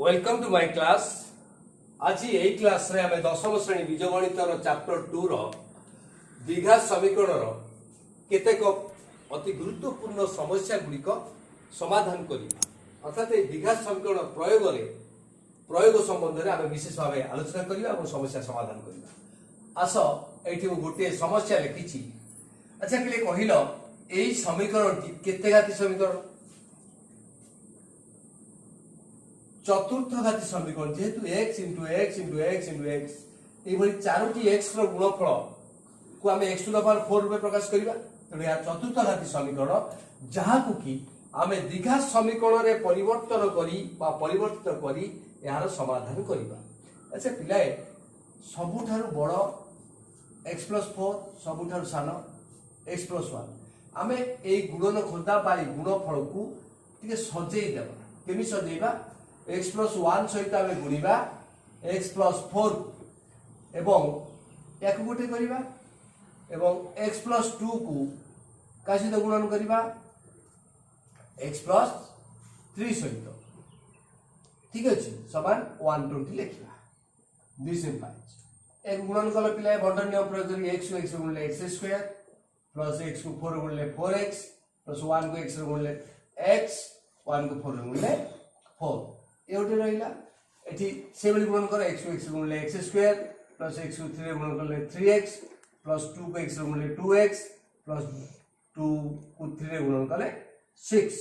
Welcome to my class. आज यही class रे हमें दशम श्रेणी बीजगणित चैप्टर 2 रो द्विघात समीकरण केतेक अति गुरुत्वपूर्ण समस्या गुड़िक समाधान करिबा। अर्थात ये द्विघात समीकरण प्रयोग संबंध में आम विशेष भाव आलोचना करबा और समस्या समाधान करबा। आस एठी गोटे समस्या लिखी। अच्छा पिले कहिल एई समीकरण केते घाती समीकरण? चतुर्थ घाती समीकरण जेहेतु x into x into x into x ये चारोटी एक्स गुणफल को आम एक्स टू द पावर 4 रूपे प्रकाश करवा। तेणु यह चतुर्थ घाती समीकरण जहाँ कि आम द्विघात समीकरण रे परिवर्तन परिवर्तित करी यार समाधान करवा। अच्छा पिलाए सबुठारु बड़ x प्लस 4 सबुठारु सान x प्लस 1 आम ए गुणन खोदा गुणफल को टे सजेई देवा। केमी सजेइबा? x प्लस 1 सहित आम गुणिबा x प्लस 4 एवं या गोटे करवा एवं x प्लस 2 को का सहित गुणन करवा x प्लस 3 सहित। ठीक अच्छे समान 120 लिखा। दिस इंप्लाइज एक गुणन कल पिला बंटन नियम प्रयोग कर x को x गुणले x स्क्वायर प्लस x को 4 गुणले 4x प्लस 1 को x गुणले x 1 को 4 गुणले 4 ये गोटे रहा। ये से गुणन कर x को x गुणले x स्क्वायर प्लस x को 3 गुणन करले 3x प्लस 2 को x गुणले 2x प्लस 2 को 3 गुणन करले 6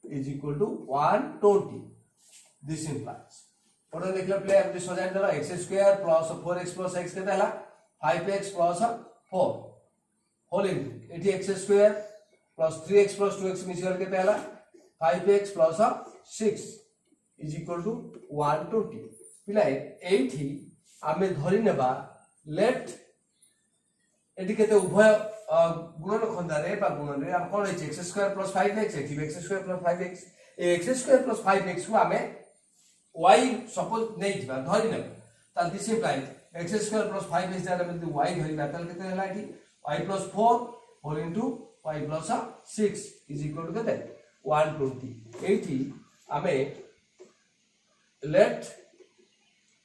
is equal to 120। This implies और लिखला प्ले हम सजाई देला x square plus 4x plus x केते हला 5x प्लस 4 होल इनटू एटी x square plus 3x plus 2x मिसिकल केते हला 5x plus 6 is equal to 120। पिलाए एठी आमे धरि नेबा लेफ्ट एठी केते उभय गुणन खंदा रे बा गुणन रे हम कोन है x स्क्वायर प्लस 5x एठी x स्क्वायर प्लस 5x ए x स्क्वायर प्लस 5x को आमे y सपोज नै दिबा धरि नेबा ता this implies x square plus 5x जारा में y धरिबा तल केते हला एठी y plus 4 whole into y plus 6 is equal to केते 120। एठी आमे let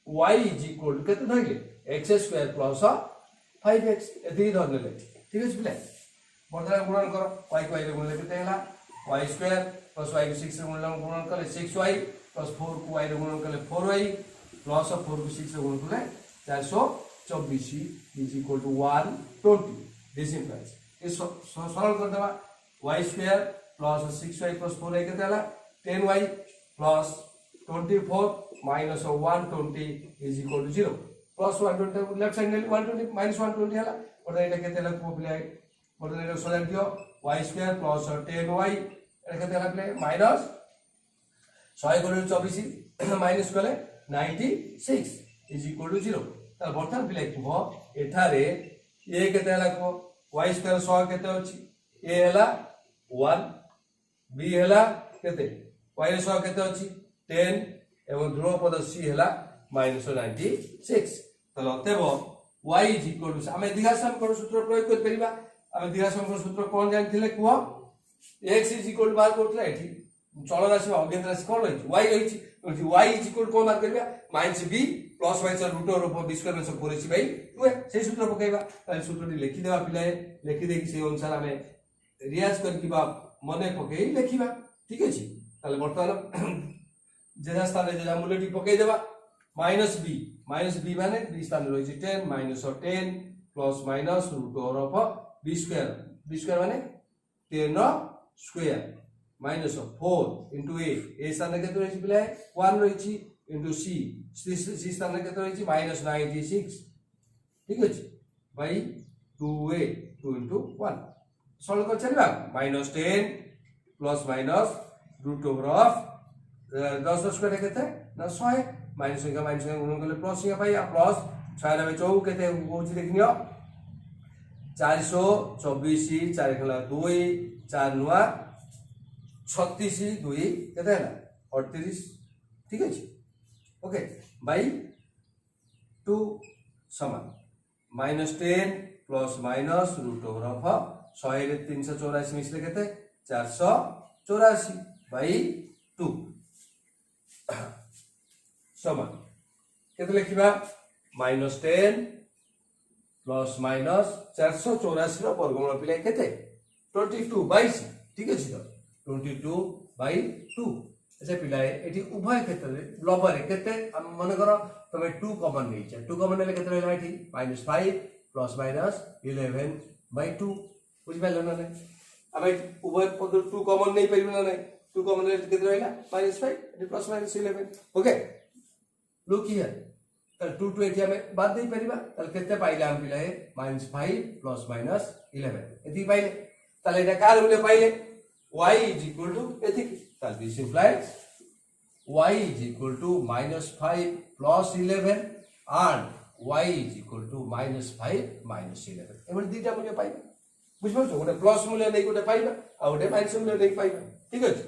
y is equal to केते धइले x स्क्वायर प्लस 5x एति धरले। ठीक अछि पिले बर्तमान गुणन कर y को y रे गुणले केते हला y स्क्वायर प्लस y को 6 रे गुणन करले 6y प्लस 4 को y रे गुणन करले 4y प्लस 4 को 6 रे गुणन करले 424 is equal to 120। This implies इस सरल कर देबा y square plus 6y plus 4y केते हला 10y plus 24 minus 120 is equal to 0 plus 120 left side 120 minus 120 हला और एटा केते हला को प्ले और एटा सजाय दियो y square plus 10y एटा केते हला प्ले minus 124 minus कले 96 is equal to 0। त बर्तन प्ले को एठारे a केते हला को y square 100 केते अछि a हला 1 b हला केते y 100 केते अछि 10 एवं ध्रुव पद c हला -96। तले अतएव y इज इक्वल टू हमें द्विघात समीकरण सूत्र प्रयोग कर परिबा। हमें द्विघात समीकरण सूत्र कोन जानथिले कुओ x इज इक्वल टू बार करथला एठी चल राशि अज्ञात राशि कोन रही y रही y इज इक्वल कोन मार करबा -b plus y * root over b square में सब 4ac/2 से सूत्र पकेबा। ताले सूत्रटी लिखि देबा पिलाए लिखि देकी से अनुसार हमें रियाज करकी बा मने पकेई लिखिबा। ठीक अछि ताले वर्तमान जेजा स्थान रे जेजा मूल्यटी पकई देबा -b माने b स्थान रे रही 10 -10 plus minus root over of b square माने 10 स्क्वायर माइनस 4 इनटू a स्थान रे केते रही पिला 1 रही इनटू c स्थान रे केते रही -96। ठीक अछि बाय 2a 2 इनटू 1 सॉल्व कर चलबा -10 plus minus root over of 10 square केते ना 100 माइनस का गुणन करले प्लस का भाई प्लस 6 रे 4 केते होची देखनियो 424 4 खला 2 4 नुआ 36 2 केते हला 38। ठीक अछि ओके बाय 2 समान -10 plus minus root over of 100 रे 384 मिसले केते 484 बाय 2 समान केते लिखिबा -10 प्लस माइनस 484 रो वर्गमूल पिले केते 22/2 ठीक अछि तो 22/2 अच्छा पिला एठी उभय क्षेत्र रे लबर केते हम मन करो तमे 2 कॉमन नै छै 2 कॉमन ले केते रहला एठी -5 प्लस माइनस 11/2 बुझि पाइलो ना नै अब उभय पद 2 कॉमन नै परिबो ना नै 2 कॉमन ले केते रहला -5 एठी plus minus 11 okay look here तल 2 टू एठी हमें बात दे परिबा तल केते पाइले हम पिला -5 प्लस माइनस 11 एठी पाइले तल एटा कार मूल्य पाइले y is equal to एथि तल this implies y is equal to -5 plus 11 and y is equal to -5 minus 11 एबे दुटा मूल्य पाइबा बुझ पाछो गोटे प्लस मूल्य नै गोटे पाइबा आ गोटे माइनस मूल्य नै पाइबा ठीक अछि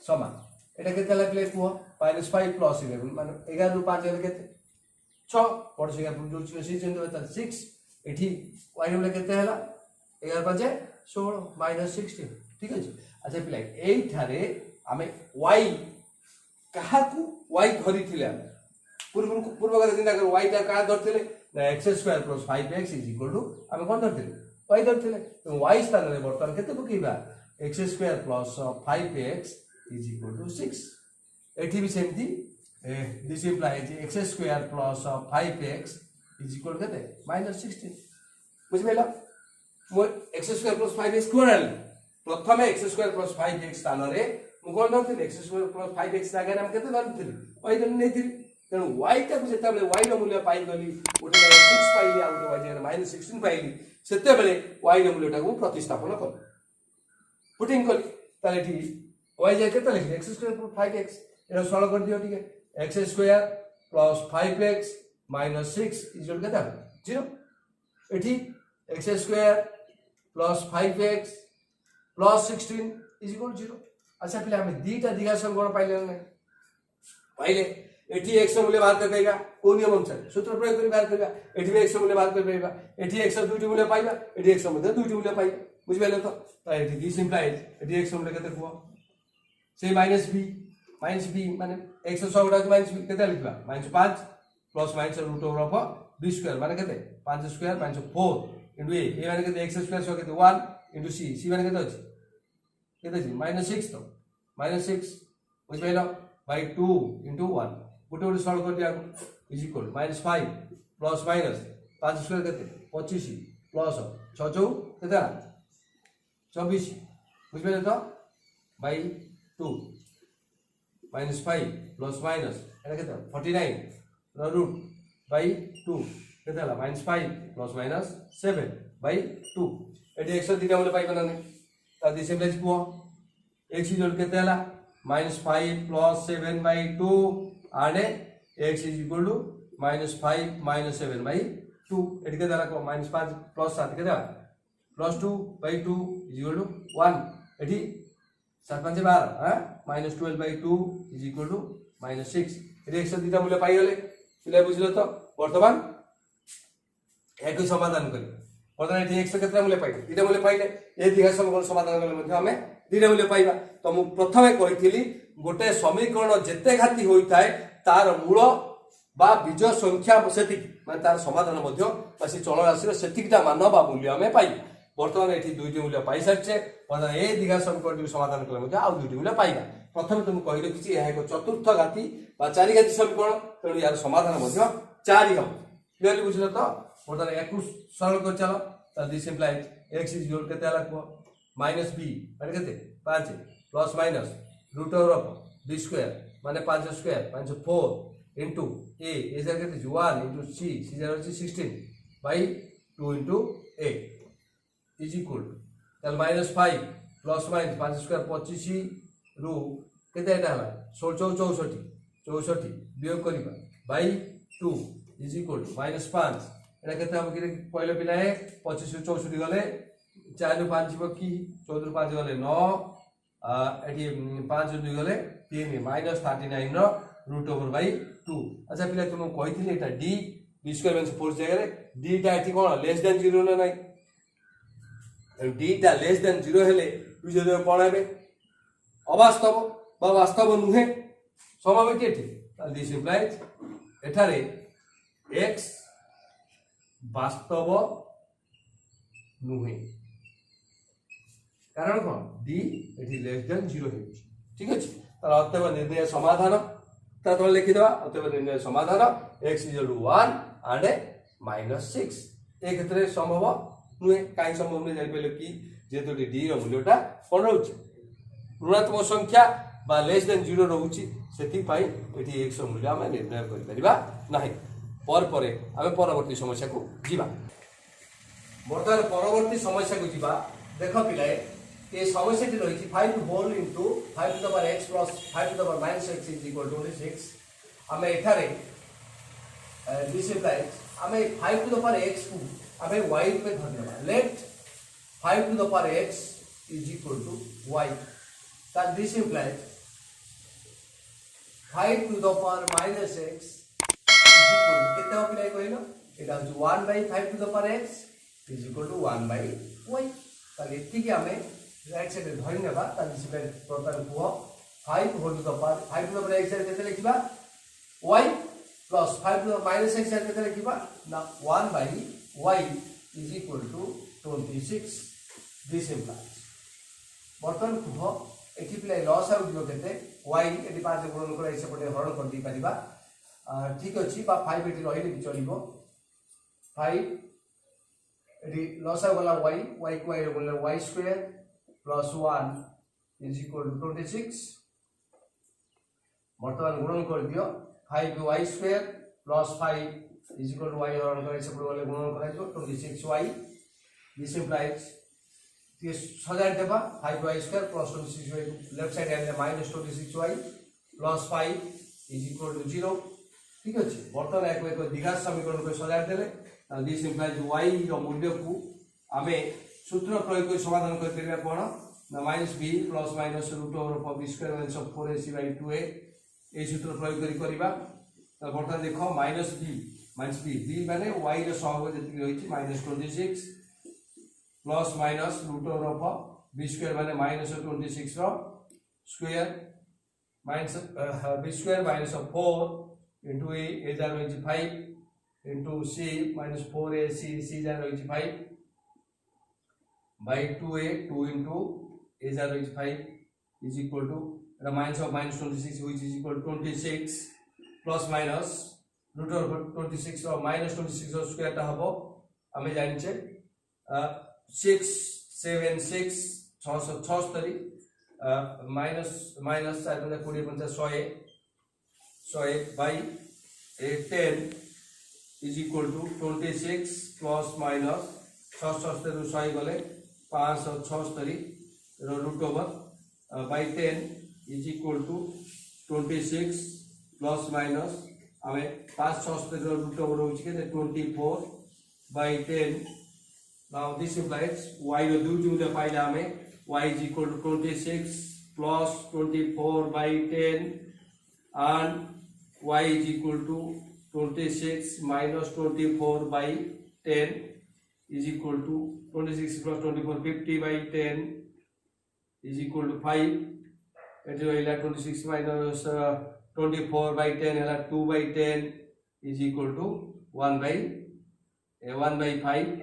समान एटा केते लागले कुह -5 plus 11 माने 11 रु 5 गेले केते 6 पड़ से जो सी चेंज होता 6 एठी y मूल्य केते हला 11 5 16 -16 ठीक अछि अच्छा पिला एई थारे हमें y काहाकू y धरि थिले पूर्व का चिंता कर y ता का धरथिले ना x² + 5x = हमें कोन धरथिले y धरथिले तो y स्थान रे वर्तमान केते पकीबा x² + 5x = 6 एठी भी सेमती दिस implies x² + 5x = केते -16 बुझिबेला मो x² + 5x कोराल प्रथमे x² + 5x स्थान रे मु कोन धरथिले x² + 5x जागा रे हम केते धरथिले y धर नै थिले तेणु y टा जेता बेले y रो मूल्य पाई गली ओटे 6 पाइली आ ओटे y जगह -16 पाइली सेते बेले y रो मूल्य टा को प्रतिस्थापन कर पुटिंग कली ताले ठी y जगह केते लिखि x² + 5x एरो सॉल्व कर दियो ठीक है x² + 5x - 6 इक्वल केते 0 एठी x² + 5x + 16 = 0 अच्छा पिले हमें दीटा दिगा समीकरण पाइले नै पाइले एठी x मूल्य बाहर कर पाइबा को नियम अनुसार सूत्र प्रयोग करि बाहर करबा एठी भी x मूल्य बाहर कर पाइबा एठी x दुटी मूल्य पाइबा एठी x मूल्य दुटी मूल्य पाइबा बुझि पाइले तो एठी दिस इंप्लाइज एठी x मूल्य केते कुआ से -b माने x सौडा -b केते लिखबा -5 प्लस माइनस √b² माने केते 5² - 4 इनटू a माने केते x² सो केते 1 इनटू c माने केते अछि केते अछि -6 तो -6 बुझि पाइलो by 2 into 1 गोटे गोटे सॉल्व कर दिया is equal -5 plus minus 5 square केते 25 प्लस 6 चौ केते 24 बुझ पाइले तो by 2 -5 प्लस माइनस एटा केते 49 र रूट by 2 केते हला -5 plus minus 7 by 2 eighty x दिटा मूल्य पाइबा नै ता दिस इम्प्लाइज को x इज केते हला -5 plus 7/2 and x is equal to -5 - 7/2 eighty के द्वारा को -5 plus 7 के द्वारा +2/2 is equal to 1 एटी 7 5 12 हां -12/2 is equal to -6 eighty x दिटा मूल्य पाई गेले पिले बुझलो तो वर्तमान एक समाधान करी वर्तमान एटी x केतना मूल्य पाइले दिटा मूल्य पाइले ए दिगा समीकरण समाधान करले मध्ये हमें दिटा मूल्य पाइबा तो मु प्रथमे कहिथिली गोटे समीकरण जेते घाती होइताय तार मूल बा बीज संख्या सेति माने तार समाधान मध्ये बासी चल राशि सेतिकटा मान बा मूल्य हमें पाइ वर्तमान एठी दुईटी मूल्य पाइ सारछे वर्तमान ए दिगा समीकरण समाधान करले मध्ये आ दुईटी मूल्य पाइबा प्रथमे तुम कहि रखिछि एहा एक चतुर्थ घाती बा चारि घाती समीकरण तेणु यार समाधान मध्ये 4 हम क्लियरली बुझलो तो वर्तमान एकु सरल कर चलो त this implies x is equal केते हला को -b माने केते 5 प्लस माइनस √b² माने 5² 4 into a जगह केते 1 into c जगह अछि 16 by 2 into a is equal तल -5 प्लस माइनस 5² 25 रु केते एटा हला 16 64 वियोग करिबा by 2 is equal to -5 एटा केते हम कि पहले पिला है 25 ରୁ 64 गले 4 ରୁ 5 ଯିବ କି 14 ରୁ 5 गले 9 एठी 5 ରୁ 2 गले 3 -39 ର √/2 अच्छा पिला तुम कहिथिले एटा d b² - 4 जगह रे d टा एठी कोन लेस देन 0 ना नाही d टा लेस देन 0 हेले तू जदे कोन हेबे अवास्तव बा वास्तव नुहे समावेटी एठी दिस इम्प्लाइज एठारे x वास्तव नुहे कारण कौन d एठी लेस देन 0 है ठीक अछि तार अतएव निर्णय समाधान ता तो लिखि दवा अतएव निर्णय समाधान x = 1 and -6 ए क्षेत्र संभव नुहे काई संभव नै जानि पले कि जेतो d रो मूल्यटा कोन रहउछि ऋणात्मक संख्या बा लेस देन 0 रहउछि सेति पाई एठी x रो मूल्य हम निर्णय करि परिबा नाही आमे परवर्ती समस्या को जीवा बर्तमान परवर्ती समस्या को जीवा देख पिलाए ये समस्या रही 5 whole into 5 to the power x plus 5 to the power minus x is equal to 26 आमे एठारे दिस इम्प्लाइज आमे 5 टू द पावर x को आमे y रूपे धरनेबा let 5 to the power x is equal to y that this implies 5 to the power minus x कितना apply कहिलो एटा 1 by 5 to the power x is equal to 1 by y ताले एठी के हमें राइट साइड धरि नेबा ताले सिपे प्रकार को 5 whole to the power 5 to the power x केते लिखिबा y plus 5 to the minus x केते लिखिबा ना 1 by y is equal to 26 this implies बर्तन को एठी प्ले लॉस आउट दियो केते y एठी 5 गुणन कर इसे पटे हरण कर दी परिबा ठीक अच्छी 5 एटी रही भी चलो 5 एटी लस गला y y को y बोले y square plus 1 is equal to 26 बर्तमान गुणन कर दियो 5 y square plus 5 is equal to y हरण कर से बोले गुणन कराइ दो 26y दिस इम्प्लाइज ये सजाय देबा 5y square plus 26y left side and -26y plus 5 is equal to 0 ठीक अछि बर्तमान एक द्विघात समीकरण को सजाय देले दिस इम्प्लाइज y रो मूल्य को आमे सूत्र प्रयोग कर समाधान कर परिबा कोन ना -b plus minus root over b square minus 4ac by 2a ए सूत्र प्रयोग करी करबा त बर्तमान देखो -b b माने y रो सहग जति रहिछि -26 plus minus root over b square माने -26 रो square minus b square minus 4 into a jar is 5 into c minus 4ac c jar is 5 by 2a 2 into a jar is 5 is equal to minus of -26 which is equal to 26 plus minus root over 26 or -26 square टा हबो हमें जानिछे 6 7 6 676 minus 4 20 50 100 by 10 is equal to 26 plus minus 66 ରୁ 100 गले 576 रो root over by 10 is equal to 26 plus minus हमें 576 रो root over होछि के 24 by 10 now this implies y रो दुई मूल्य पाइला हमें y is equal to 26 plus 24 by 10 and y is equal to 26 minus 24 by 10 is equal to 26 plus 24 50 by 10 is equal to 5 it is 26 minus 24 by 10 है 2 by 10 is equal to 1 by 5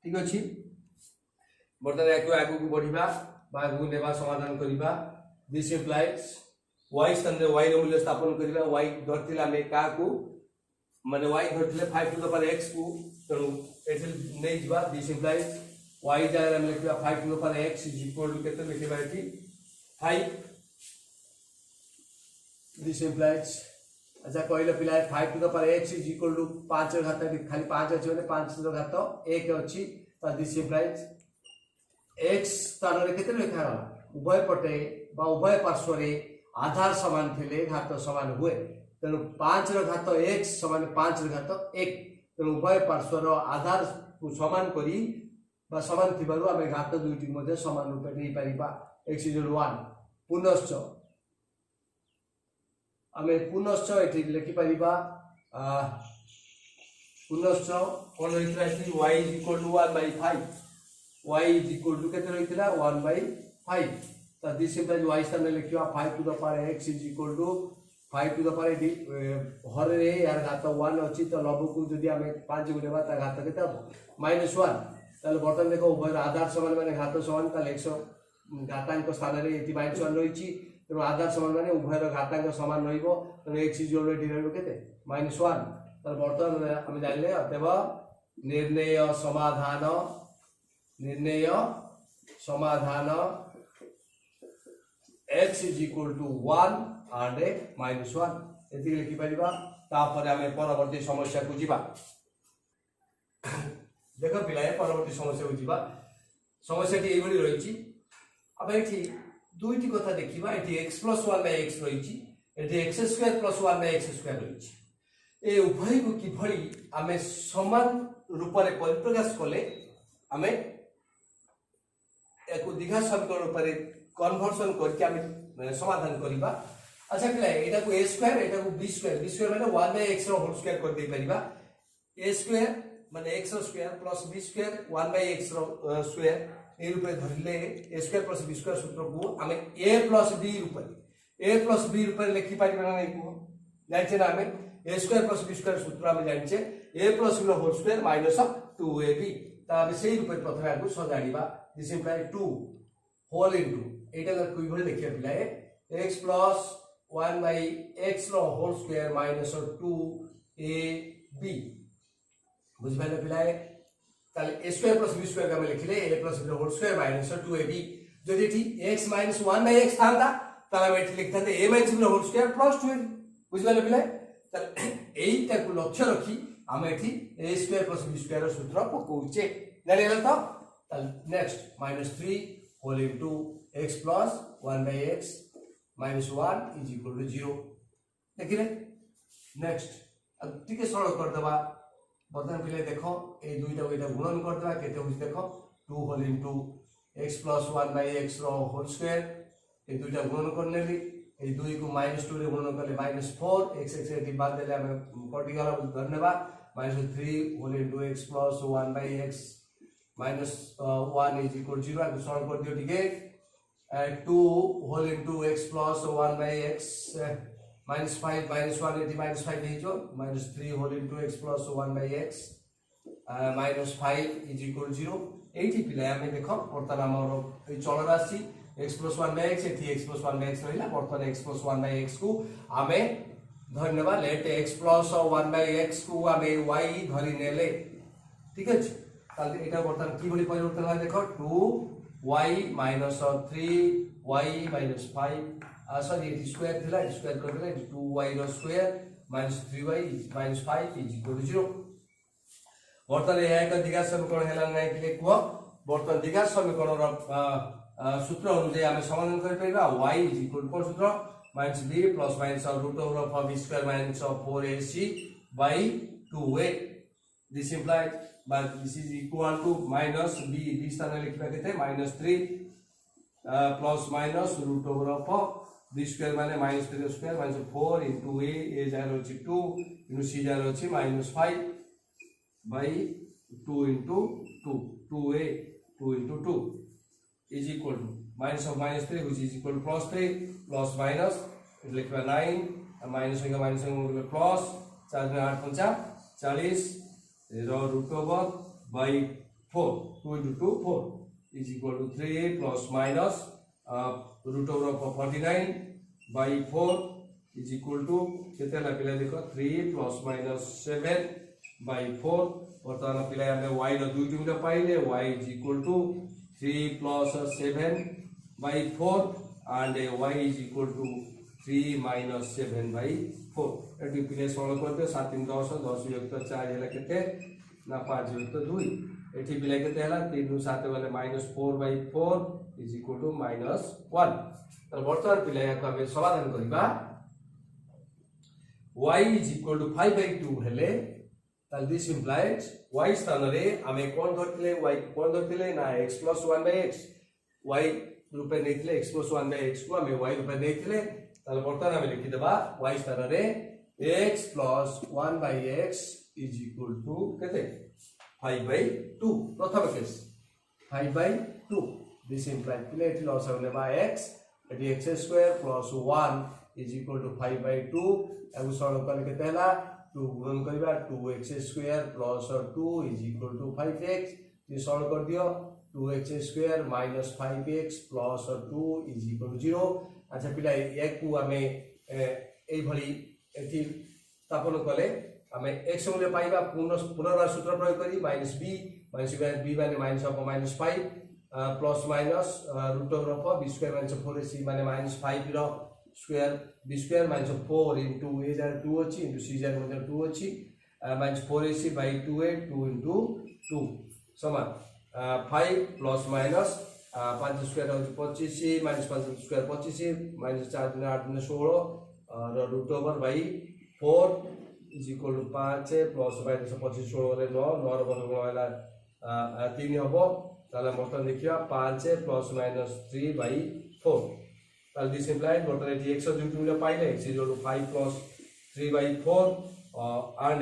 ठीक अछि बर्तमान एको आगु को बढ़िबा बा आगु नेबा समाधान करिबा दिस इम्प्लाइज y स्थान रे y रो मूल्य स्थापन करिबा y धरतिला में का को माने y धरतिले 5 टू द पावर x को तणु एथिल नै जिबा दिस इम्प्लाइज y जाय हम लिखबा 5 to the power x is equal to केते लिखबा एठी 5 दिस इम्प्लाइज अच्छा कहले पिला 5 to the power x is equal to 5 रो घात खाली 5 अछि माने 5 रो घात 1 अछि त दिस इम्प्लाइज x स्थान रे केते लिखा गला उभय पटे बा उभय पार्श्व रे आधार समान थिले घात समान हुए तेणु 5 रो घात x समान 5 रो घात 1 तेणु उभय पार्श्व रो आधार को समान करी बा समान थिबारु आमे घात दुईटी मध्ये समान रूपे नै परिबा x = 1 पुनश्च आमे पुनश्च एठी लिखि परिबा पुनश्च कोन रहितरा कि y = 1 by 5 y = केते रहितरा 1 by 5 तो दिस इम्प्लाइज y स्थान में लिखिबा 5 to the power x is equal to 5 to the power एटी हर रे यार घात 1 अछि तो लघु को जदी हमें 5 गुणेबा ता घात केते -1 ताले बर्तन देखो उभय आधार समान माने घात समान ताले 100 घातांक स्थान रे एटी -1 रहिछि तो आधार समान माने उभयर घातांक समान रहइबो तो x इक्वल टू रहइबो केते -1 ताले बर्तन हम जानले अतएव निर्णय समाधान x is equal to 1 and -1 एति लिखि परिबा तापर हमें परवर्ती समस्या को जीवा देखो पिलाए परवर्ती समस्या को जीवा समस्या टी एबडी रहिछि अब एठी दुईटी कथा देखिबा एठी x + 1 / x रहिछि एठी x² + 1 / x² रहिछि ए उभय को किभଳି हमें समान रूप रे परिप्रकाश कले हमें एको द्विघात समीकरण रूप रे कन्वर्सन करके हमें समाधान करिबा अच्छा पिला एटा को a² एटा को b² माने 1/x रो होल स्क्वायर कर दे परिबा a² माने x रो स्क्वायर प्लस b² 1/x रो स्क्वायर ए रूप रे धरले a² + b² सूत्र को हमें a + b रूप रे लिखि परिबा नै को जानिछे ना हमें a² + b² सूत्र हमें जानिछे a + b रो होल स्क्वायर -2ab ता हमें सेही रूप रे प्रथमे आगु सजाडीबा दिस इंप्लाय 2 होल इनटू एटा का कोई भले देखिया पिलाए x + 1/x रो होल स्क्वायर -2ab बुझ पाले पिलाए ताले a² + b² का हम लिखले a + b रो होल स्क्वायर -2ab जदि थी x - 1/x थांता ताले हम एठी लिखता थे a - b रो होल स्क्वायर +2ab बुझ पाले पिलाए ताले एईटा को लक्ष्य रखी हम एठी a² + b² रो सूत्र पकोउचे जानि गेल तो ताले next -3 whole into x + 1/x -1 is equal to 0 देखिले नेक्स्ट अब ठीक सरल कर देबा बर्तन पिले देखो ए दुईटा को एटा गुणन कर देबा केते होई देखो 2 होल इनटू x + 1/x रो होल स्क्वायर ए दुईटा गुणन करनेली ए 2 को -2 रे गुणन करले -4 x एटी बाद देले हम कटि गला धन्यवाद -3 whole into x + 1/x -1 is equal to 0 आगे सॉल्व कर दियो ठीक है 2 होल इनटू x + 1/x -5 -1 एटी -5 हे जो -3 whole into x + 1/x -5 is equal to 0 एटी पिला हमें देखो बर्तन हमर ए चल राशि x + 1/x eighty x + 1/x रहिला बर्तन x + 1/x को हमें धन्यवाद लेट x + 1/x को हमें y धरि नेले ठीक है ताले एटा बर्तन की भली परिवर्तन है देखो 2y - 3y - 5 सॉरी एटी स्क्वायर थिला स्क्वायर कर देले 2y रो square -3y - 5 is equal to 0 बर्तन ए एक द्विघात समीकरण हेला नै कि को बर्तन द्विघात समीकरण रो सूत्र अनुसार हमें समाधान कर परिबा y इज इक्वल टू सूत्र -b + -√b² - 4ac / 2a this implies but this is equal to minus b स्थान लिखबा केते -3 plus minus root over of b square माने -3 square -4 into a जालो अछि 2 into c जालो अछि -5 by 2 into 2 2a 2 into 2 is equal to minus of -3 which is equal to +3 plus minus लिखबा 9 minus होगा plus 4 में 8 5 40 root over by 4 2 into 2 4 is equal to 3a plus minus root over of 49 by 4 is equal to केते ला पिला देखो 3 plus minus 7 by 4 वर्तमान पिला हमें y रो दुई टिम पाइले y is equal to 3 plus 7 by 4 and y is equal to 3 minus 7 by 4 eighty पिले solve करते 7 3 10 10 युक्त 4 हैला केते ना 5 युक्त 2 एटी पिले केते हैला 3 नु 7 वाले -4 by 4 is equal to -1 तो वर्तमान पिले याको हमें समाधान करिबा y is equal to 5 by 2 हेले ताल दिस implies y स्थान रे हमें कोन धरतिले y कोन धरतिले ना x + 1/x y रूपे नेथिले x + 1/x को हमें y रूपे नेथिले ताले वर्तमान हमें लिखि देबा y स्थान रे x + 1/x is equal to केते 5 by 2 प्रथम केस 5 by 2 this implies पिले एठी लॉस होने बा x एठी x² + 1 इज इक्वल टू 5/2 एगु सरल कले केते हला 2 गुणन करबा 2x² plus 2 is equal to 5x ये सरल कर दियो 2x² minus 5x plus 2 is equal to 0 अच्छा पिला याकू हमें एई भली एथि स्थापन कले हमें x मूल्य पाइबा पुनर्बार सूत्र प्रयोग करी माइनस b माने minus of minus 5 plus minus root over of b square minus 4ac माने माइनस 5 रो square b square minus 4 into a जार 2 अछि इनटू c जार मतलब 2 अछि minus 4ac bye 2a 2 into 2 समान 5 प्लस माइनस 5 स्क्वायर हो 25 minus 5 square 25 minus 4 गुना 8 गुना 16 और root over by 4 is equal to 5 plus minus 25 16 रे 9 9 रो वर्ग होला 3 हबो ताले मतलब देखिया 5 प्लस माइनस 3 बाय 4 ताले दिस इम्प्लाइड मतलब एटी x जो मूल्य पाइले x is equal to 5 plus 3 by 4 and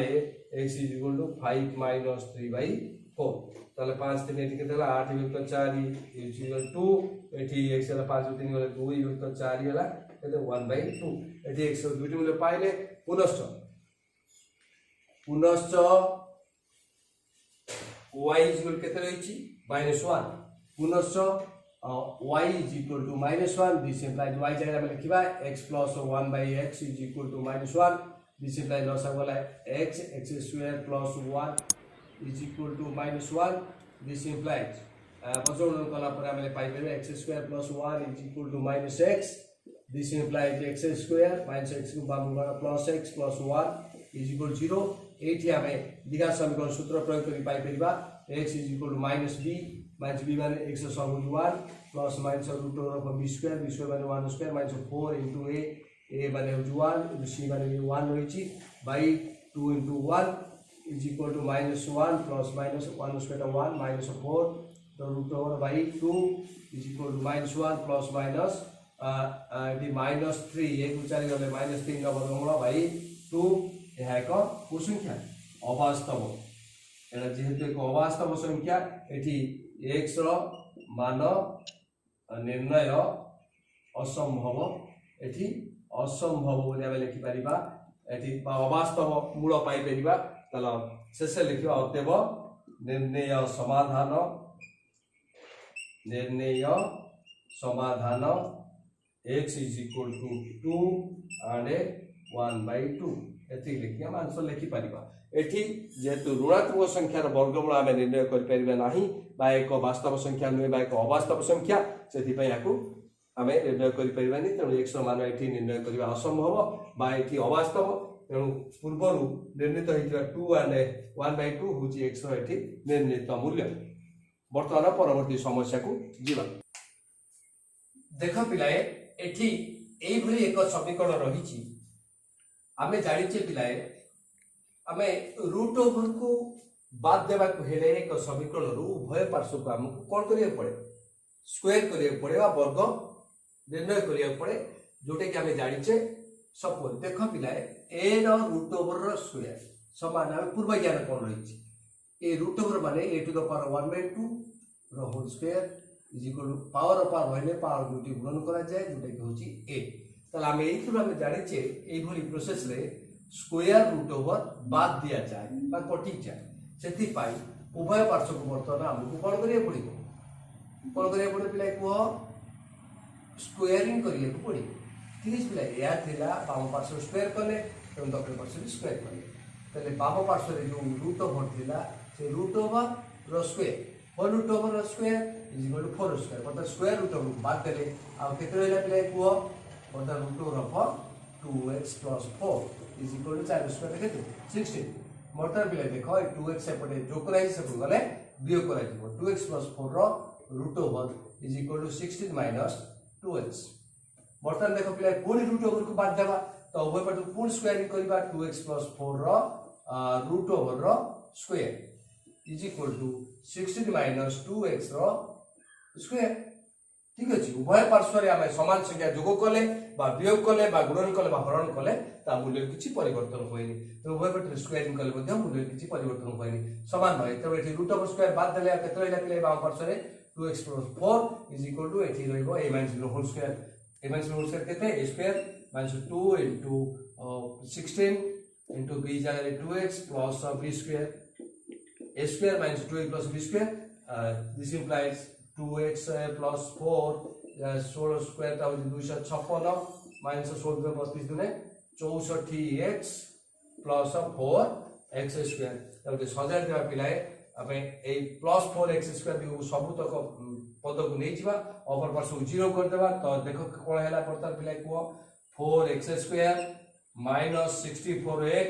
x is equal to 5 minus 3 by 4 ताले 5 3 एटी केतला 8 युक्त 4 इज इक्वल टू एटी x ला 5 3 गले 2 युक्त 4 होला एते 1/2 एटी x जो मूल्य पाइले पुनश्च y इज इक्वल केते रहिछि -1 पुनश्च y is equal to -1 this implies y जगह में लिखिबा x plus 1/x is equal to -1 this implies लसा वाला x x² plus 1 is equal to -1 this implies पजोन कला पर हमें पाई देबे x² plus 1 is equal to -x this implies x² minus x को balm plus x plus 1 is equal to 0 एठी हमें दिगा समीकरण सूत्र प्रयोग करी पाई परिबा x is equal to -b minus b माने x sub 1 plus minus root over of b square माने 1 square minus 4 into a माने 1 into c माने 1 रहिछि by 2 into 1 is equal to -1 plus minus 1 square 1 minus 4 the root over by 2 is equal to -1 plus minus the -3 एक उचारी गले -3 का वर्गमूल by 2 यह एक संख्या अवास्तव एना जेहेतु एक अवास्तव संख्या एठी x रो मान निर्णय असंभव एठी असंभव बोली हम लिखि परिबा एठी अवास्तव मूल पाई परिबा तला शेष लिखिबा अतएव निर्णय समाधान x is equal to 2 and 1/2 एति लिखि हम आंसर लिखि परिबा एठी जेतु ऋणात्मक संख्यार वर्गमूल आमे निर्णय कर परिबा नाही बा एक वास्तव संख्या नुय बा एक अवास्तव संख्या सेति पय याकू आमे निर्णय कर परिबानी तेणु x मान एठी निर्णय करबा असंभव बा एठी अवास्तव तेणु पूर्वरु निर्णीत होइतिबा 2 and 1/2 होची x रो एठी निर्णीत मूल्य वर्तमान परवर्ती समस्या को जीवा देखो पिलाए एठी एई भली एक समीकरण रहिछि आमे जानिचे पिलाए आमे रूट ओवर को बाद देबा को हेले एक समीकरण रु उभय पार्श्व को हमको कोन करिया पड़े स्क्वायर करिया पड़े बा वर्ग निर्णय करिया पड़े जोटे कि आमे जानिचे सपोज देखो पिलाए a रो रूट ओवर रो स्क्वायर समान आमे पूर्व ज्ञान कोन रहिछि ए रूट ओवर माने a टू द पावर 1/2 रो whole square is equal to power of power होइले पावर दुटी गुणन करा जाय जोटे कि होछि a तला आमे एथु आमे जानिचे एई भली प्रोसेस रे स्क्वायर रूट ओवर बाद दिया जाए बा कटि जाए सेति पाई उभय पार्श्व को वर्तमान हमको कोन करिया पड़ी पिला को स्क्वायरिंग करिया को पड़ी ठीक पिला या थिला बाम पार्श्व स्क्वायर कले तो दक्षिण पार्श्व स्क्वायर कले तले बाम पार्श्व रे जो रूट ओवर थिला से रूट ओवर रो स्क्वायर 4 रूट ओवर रो square is equal to 4 square मतलब स्क्वायर रूट ओवर बाद देले आ केते रहला पिला को मतलब root over of 2x plus 4 is equal to 4 square केते 16 मोटर पिला देखो 2x सेपटे जो कराई से गले वियोग कराई दिबो 2x plus 4 रो root over is equal to 16 minus 2x मोटर देखो पिला पूर्ण रूट ओवर को बाद देबा तो उभय पट पूर्ण स्क्वायरिंग करबा 2x plus 4 रो रूट ओवर रो square is equal to 16 minus 2x रो स्क्वायर ठीक अछि उभय पार्श्व रे हम समान संख्या जोग कले बा वियोग कले बा गुणन कले बा हरण कले ता मूल्य किछि परिवर्तन होइनी तो उभय पट स्क्वायरिंग कले मध्ये मूल्य किछि परिवर्तन होइनी समान रहे तो एठी रूट ओवर स्क्वायर बाद देले केते रहला पिले बा पार्श्व रे 2x plus 4 is equal to एठी रहइबो a minus 0 whole square a minus 0 whole square केते a square -2 into 16 into b जगह 2x plus b square a square minus 2a plus b square. This implies 2x plus 4 16 square टा 256 minus 16 32 दुने 64x plus 4x square. तब सजाड़ देवा पिलाए आमे ए plus 4x square भी सब तक पद को नहीं जीवा अपर पार्श्व 0 कर देबा तो देखो कोन हैला परतार पिलाए को 4x स्क्वायर minus 64x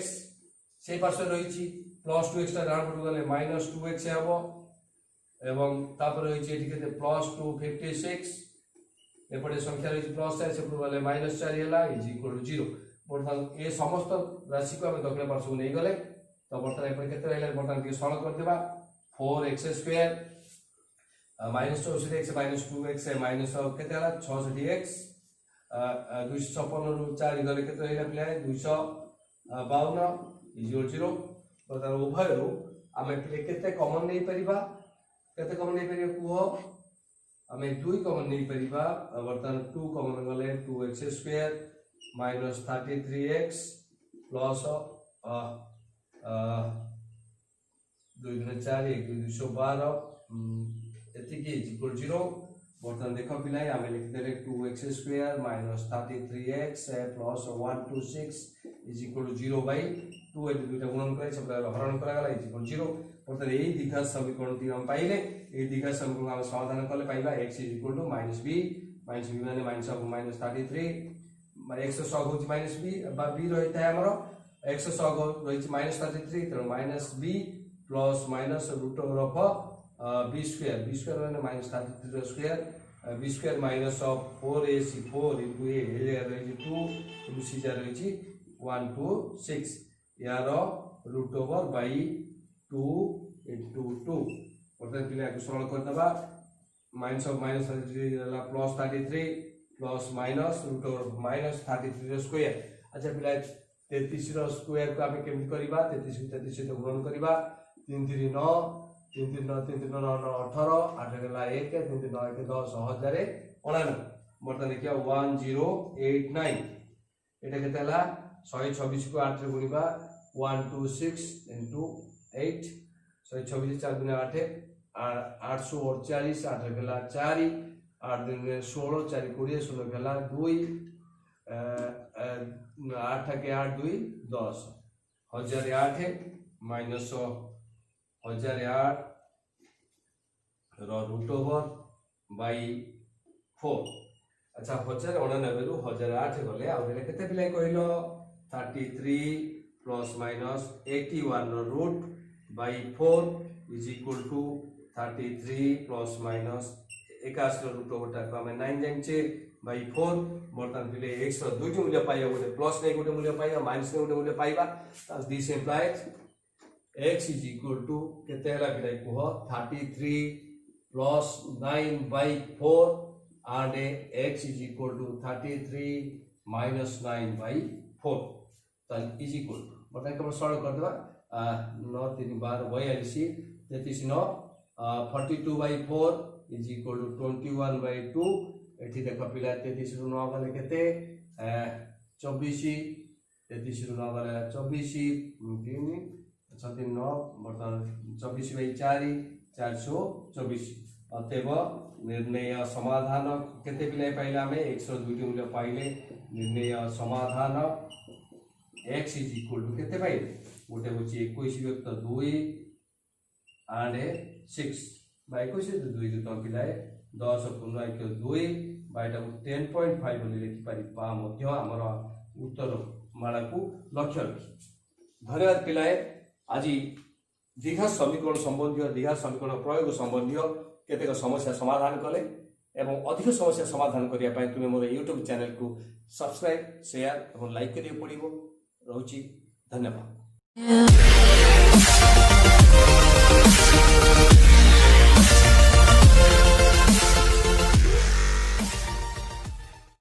से पार्श्व रहिछि प्लस 2x टा राउंड पर गले minus 2x हेबो एवं तापर रहिछि एठी केते प्लस 256 एपटे संख्या रहिछि प्लस 4 से गले minus 4 हैला इज इक्वल टू 0. बर्तमान ए समस्त राशि को हम दक्षिण पार्श्व नहीं गले तो बर्तमान एपटे केते रहले बर्तमान के सरल कर देबा 4x square minus 64x minus 2x minus केते हला 66x 256 रु 4 गले केते रहला पिलाए 252 इक्वल 0. बर्तमान उभय रु आमे पिले केते कॉमन नहीं परिबा केते कॉमन नहीं परिबा कुहो आमे 2 कॉमन नहीं परिबा बर्तमान 2 कॉमन गले 2x square minus 33x plus 2 4 1 212 एतिकी इक्वल 0. बर्तमान देखो पिलाए आमे लिख देले 2x square minus 33x plus 126 is equal to 0 by 2 ए दुटा गुणन करे सब हरण करा गला is equal 0. बर्तमान एई दिघा समीकरण ती हम पाइले एई दिघा समीकरण हम समाधान करले पाइबा x is equal to -b माने -33 माने x सग होची -b बा b रहिता है हमरो x सग रहिची -33 तो -b plus minus root over of b square माने -33 square b square minus of 4ac 4 into a रहिची 2 into c जा रहिची 126 यार root over by 2 into 2 बर्तमान पिले को सरल कर दबा minus of -33 La plus 33 plus minus root over -33 square. अच्छा पिला 33 रो स्क्वायर को आमे केमि करबा 33 33 तो गुणन करबा 3 3 9 3 3 9 3 3 9 18 8 गला 1 3 3 9 1 10 1000 99. बर्तमान देखिया 1089 एटा केतला 126 को 8 रे गुणिबा 126 into 8 126 4 गुना 8 848 8 गला 4 8 दिन में 16 4 20 16 गला 2 8 के 8 2 10 1008 minus 1008 रूट ओवर by 4. अच्छा 1099 रु 1008 गले आ बेले केते पिले कहलो 33 plus minus 81 root by 4 is equal to 33 plus minus 81 root over टा हमें 9 जानिचे by 4. बर्तमान पिले x रो दुइटी मूल्य पाइया गोटे प्लस नै गोटे मूल्य पाइया माइनस नै गोटे मूल्य पाइबा this implies x is equal to केते हला पिले को 33 plus 9 by 4 and x is equal to 33 minus 9 by 4 तो is equal बर्तमान हम सॉल्व कर देबा 9 3 12 42 33 9 42 by 4 is equal to 21 by 2 एठी देखो पिला 33 रु 9 गले केते 24 33 रु 9 गले 24 3 7 9 बर्तमान 24 by 4 424 अतएव निर्णय समाधान केते पिला पाइला हमें 102 मूल्य पाइले निर्णय समाधान x is equal to केते पाइले गोटे होची 21 व्यक्त 2 and 6 by 21 2 जो तम पिलाए 10 पूर्ण 2 बाइटा 10.5 बोली लिखि पारि पा मध्य हमर उत्तर माला को लक्ष्य रखी. धन्यवाद पिलाए. आज दीघा समीकरण संबंधी दीघा समीकरण प्रयोग संबंधी केतेक समस्या समाधान कले एवं अधिक समस्या समाधान करिया पाए तुमे मोर YouTube चैनल को सब्सक्राइब शेयर एवं लाइक करियो पड़िबो. रहउची धन्यवाद.